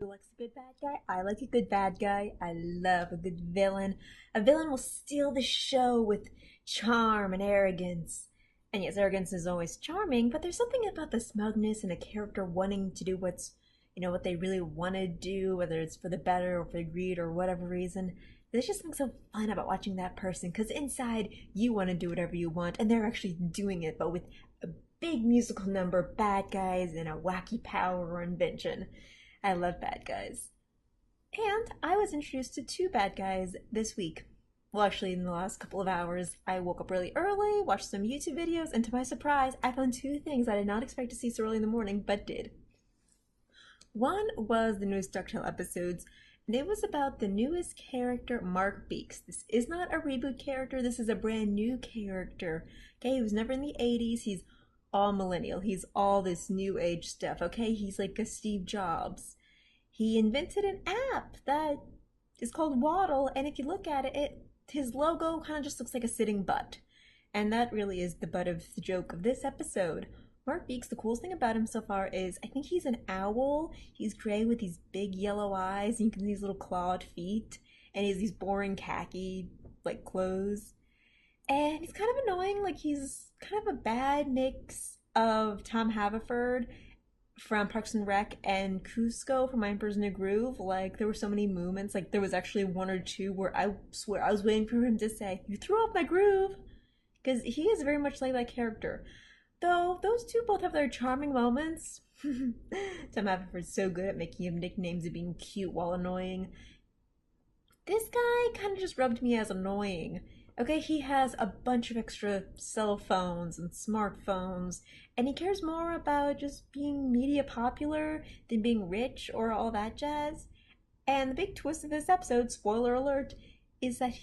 Who likes a good bad guy? I like a good bad guy. I love a good villain. A villain will steal the show with charm and arrogance. And yes, arrogance is always charming, but there's something about the smugness and a character wanting to do what they really want to do, whether it's for the better or for the greed or whatever reason. There's just something so fun about watching that person, because inside you want to do whatever you want, and they're actually doing it, but with a big musical number, bad guys, and a wacky power or invention. I love bad guys. And I was introduced to two bad guys this week. Well, actually, in the last couple of hours, I woke up really early, watched some YouTube videos, and to my surprise, I found two things I did not expect to see so early in the morning, but did. One was the newest DuckTale episodes, and it was about the newest character, Mark Beaks. This is not a reboot character, this is a brand new character. Okay, he was never in the 80s, he's all millennial, he's all this new age stuff, okay? He's like a Steve Jobs. He invented an app that is called Waddle, and if you look at it, his logo kind of just looks like a sitting butt. And that really is the butt of the joke of this episode. Mark Beaks, the coolest thing about him so far is I think he's an owl. He's gray with these big yellow eyes, and you can see these little clawed feet, and he has these boring khaki like clothes. And he's kind of annoying, like he's kind of a bad mix of Tom Haverford from Parks and Rec and Cusco from My Emperor's New Groove. Like, there were so many moments, like there was actually one or two where I swear I was waiting for him to say, "You threw off my groove," because he is very much like that character. Though those two both have their charming moments. Tom Haverford's so good at making him nicknames and being cute while annoying. This guy kind of just rubbed me as annoying. Okay, he has a bunch of extra cell phones and smartphones, and he cares more about just being media popular than being rich or all that jazz. And the big twist of this episode, spoiler alert, is that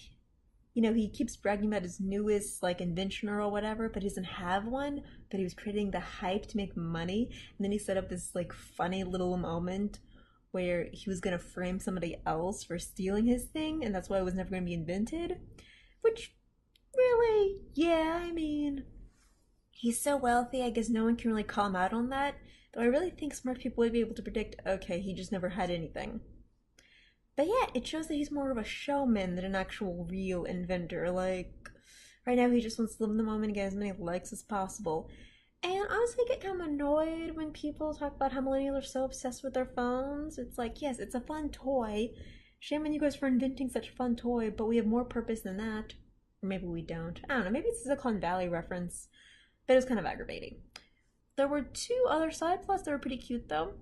he keeps bragging about his newest like invention or whatever, but he doesn't have one. But he was creating the hype to make money, and then he set up this like funny little moment where he was gonna frame somebody else for stealing his thing, and that's why it was never gonna be invented. Which, really, yeah, I mean, he's so wealthy, I guess no one can really call him out on that. Though I really think smart people would be able to predict, okay, he just never had anything. But yeah, it shows that he's more of a showman than an actual real inventor. Like, right now he just wants to live in the moment and get as many likes as possible. And honestly, I get kind of annoyed when people talk about how millennials are so obsessed with their phones. It's like, yes, it's a fun toy. Shame on you guys for inventing such a fun toy, but we have more purpose than that. Or maybe we don't. I don't know, maybe it's a Silicon Valley reference. But it was kind of aggravating. There were two other side plots that were pretty cute, though.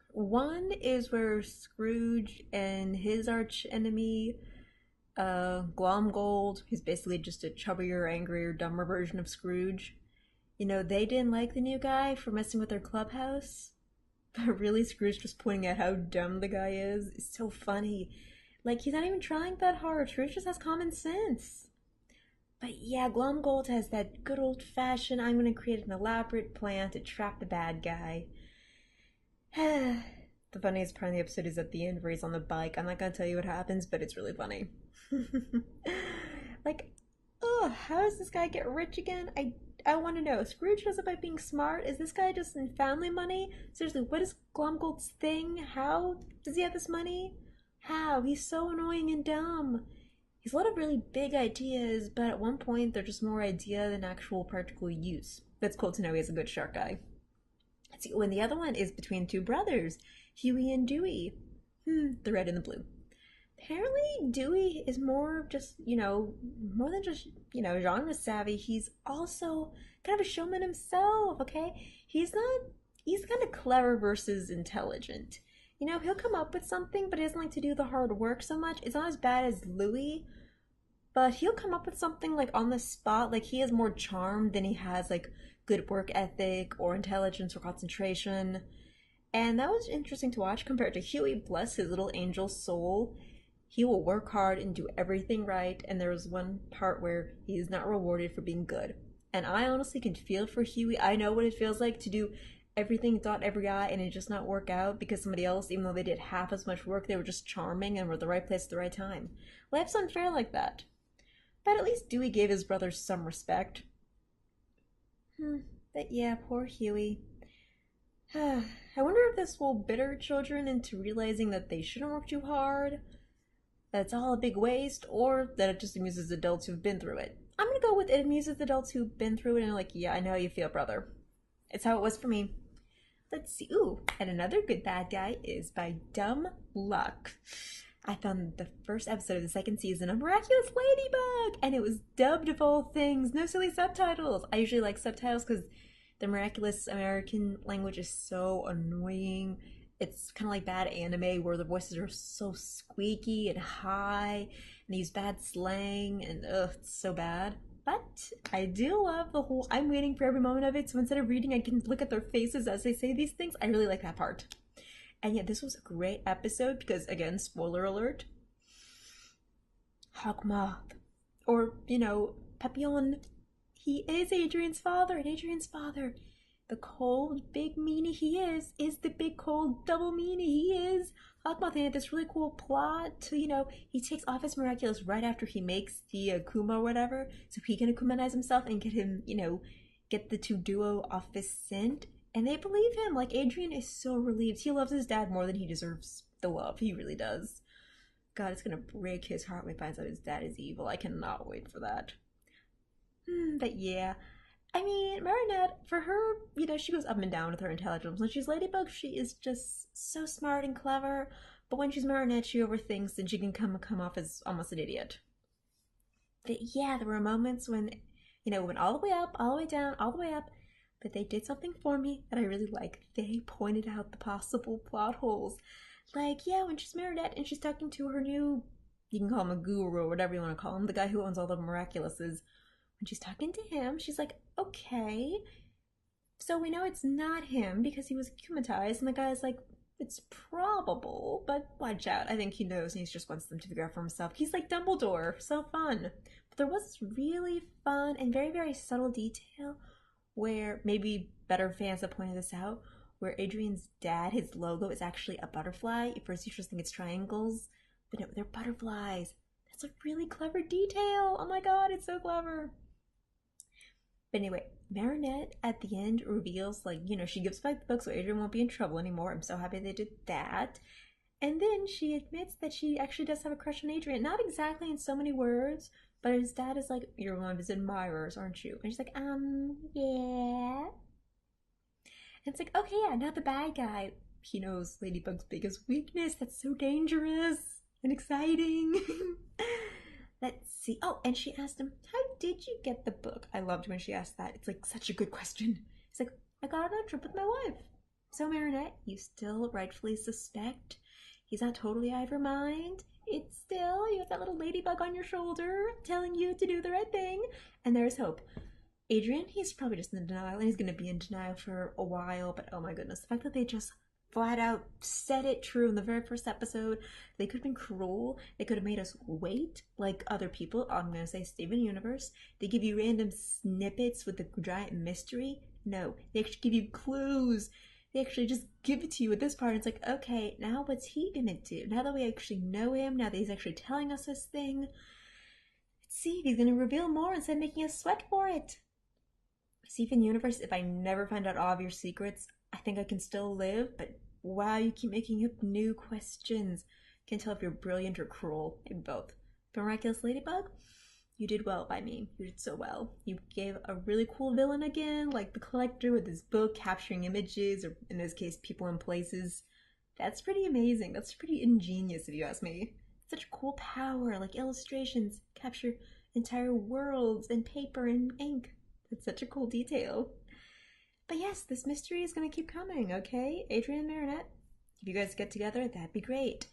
One is where Scrooge and his arch enemy, Glom Gold, who's basically just a chubbier, angrier, dumber version of Scrooge, they didn't like the new guy for messing with their clubhouse. But really, Scrooge just pointing out how dumb the guy is so funny. Like, he's not even trying that hard. Scrooge just has common sense. But yeah, Glom Gold has that good old fashioned, I'm gonna create an elaborate plan to trap the bad guy. The funniest part of the episode is at the end where he's on the bike. I'm not gonna tell you what happens, but it's really funny. Like, oh, how does this guy get rich again? I want to know. Scrooge does it by being smart. Is this guy just in family money? Seriously, what is Glomgold's thing? How does he have this money? How? He's so annoying and dumb. He's a lot of really big ideas, but at one point they're just more idea than actual practical use. That's cool to know he has a good shark eye. See, when the other one is between two brothers, Huey and Dewey. The red and the blue. Apparently, Dewey is more just, more than just, genre savvy. He's also kind of a showman himself, okay? He's kind of clever versus intelligent. He'll come up with something, but he doesn't like to do the hard work so much. It's not as bad as Louis, but he'll come up with something like on the spot. Like, he has more charm than he has like good work ethic or intelligence or concentration. And that was interesting to watch compared to Huey. Bless his little angel soul. He will work hard and do everything right, and there was one part where he is not rewarded for being good. And I honestly can feel for Huey. I know what it feels like to do everything, dot every I, and it just not work out because somebody else, even though they did half as much work, they were just charming and were at the right place at the right time. Life's unfair like that. But at least Dewey gave his brothers some respect. But yeah, poor Huey. I wonder if this will bitter children into realizing that they shouldn't work too hard, that it's all a big waste, or that it just amuses adults who've been through it. I'm gonna go with it amuses adults who've been through it and are like, yeah, I know how you feel, brother. It's how it was for me. Let's see. Ooh, and another good bad guy is by Dumb Luck. I found the first episode of the second season of Miraculous Ladybug, and it was dubbed of all things. No silly subtitles. I usually like subtitles because the Miraculous American language is so annoying. It's kind of like bad anime where the voices are so squeaky and high, and they use bad slang, and ugh, it's so bad. But I do love the whole I'm waiting for every moment of it, so instead of reading, I can look at their faces as they say these things. I really like that part. And yeah, this was a great episode because, again, spoiler alert, Hawkmoth, or, Papillon, he is Adrian's father, and Adrian's father, the cold, big meanie he is the big, cold, double meanie he is. Hawkmoth had this really cool plot to, he takes off his Miraculous right after he makes the Akuma or whatever, so he can Akumanize himself and get him, get the two duo off his scent. And they believe him. Like, Adrian is so relieved. He loves his dad more than he deserves the love. He really does. God, it's gonna break his heart when he finds out his dad is evil. I cannot wait for that. But yeah. I mean, Marinette, for her, she goes up and down with her intelligence. When she's Ladybug, she is just so smart and clever. But when she's Marinette, she overthinks and she can come off as almost an idiot. But yeah, there were moments when, went all the way up, all the way down, all the way up. But they did something for me that I really like. They pointed out the possible plot holes. Like, yeah, when she's Marinette and she's talking to her new, you can call him a guru or whatever you want to call him, the guy who owns all the Miraculouses. When she's talking to him, she's like, okay, so we know it's not him because he was akumatized. And the guy's like, it's probable, but watch out. I think he knows and he just wants them to figure out for himself. He's like Dumbledore, so fun. But there was this really fun and very, very subtle detail where maybe better fans have pointed this out, where Adrian's dad, his logo is actually a butterfly. At first you just think it's triangles, but no, they're butterflies. That's a really clever detail. Oh my god, it's so clever. But anyway, Marinette at the end reveals, she gives back the book so Adrian won't be in trouble anymore. I'm so happy they did that. And then she admits that she actually does have a crush on Adrian. Not exactly in so many words, but his dad is like, you're one of his admirers, aren't you? And she's like, yeah. And it's like, okay, yeah, not the bad guy. He knows Ladybug's biggest weakness. That's so dangerous and exciting. Let's see. Oh, and she asked him, how did you get the book? I loved when she asked that. It's like such a good question. He's like, I got it on a trip with my wife. So Marinette, you still rightfully suspect he's not totally out of your mind. It's still, you have that little ladybug on your shoulder telling you to do the right thing. And there's hope. Adrian, he's probably just in denial, and he's going to be in denial for a while, but oh my goodness, the fact that they just flat out said it true in the very first episode, they could have been cruel, they could have made us wait like other people, I'm going to say Steven Universe, they give you random snippets with the giant mystery. No, they actually give you clues. They actually just give it to you at this part. It's like, okay, now what's he gonna do? Now that we actually know him, now that he's actually telling us this thing, let's see if he's gonna reveal more instead of making us sweat for it. Steven Universe, if I never find out all of your secrets, I think I can still live, but wow, you keep making up new questions. Can't tell if you're brilliant or cruel. Maybe both. But Miraculous Ladybug, you did well by me. You did so well. You gave a really cool villain again, like the Collector with his book capturing images, or in this case, people and places. That's pretty amazing. That's pretty ingenious if you ask me. Such cool power, like illustrations, capture entire worlds in paper and ink. It's such a cool detail. But yes, this mystery is going to keep coming, okay? Adrian and Marinette, if you guys get together, that'd be great.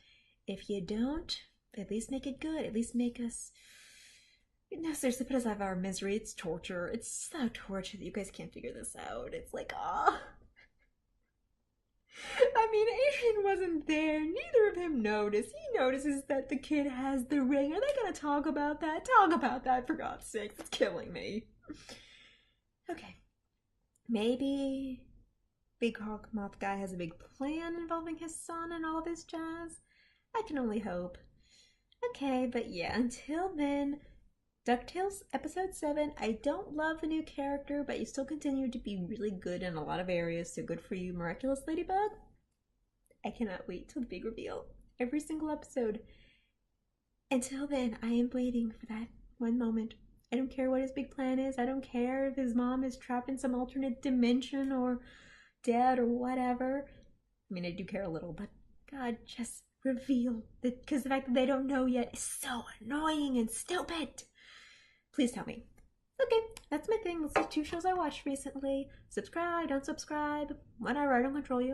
If you don't, at least make it good. At least make us... No, seriously, put us out of our misery. It's torture. It's so torture that you guys can't figure this out. It's like, ah. I mean, Adrian wasn't there. Neither of them noticed. He notices that the kid has the ring. Are they going to talk about that? Talk about that, for God's sake. It's killing me. Okay. Maybe Big Hawkmoth guy has a big plan involving his son and all this jazz. I can only hope. Okay, but yeah, until then, DuckTales episode 7. I don't love the new character, but you still continue to be really good in a lot of areas, so good for you, Miraculous Ladybug. I cannot wait till the big reveal. Every single episode. Until then, I am waiting for that one moment. I don't care what his big plan is. I don't care if his mom is trapped in some alternate dimension or dead or whatever. I mean, I do care a little, but God, just reveal. Because the fact that they don't know yet is so annoying and stupid. Please tell me. Okay, that's my thing. Those are 2 shows I watched recently. Subscribe, don't subscribe, whatever, I don't control you.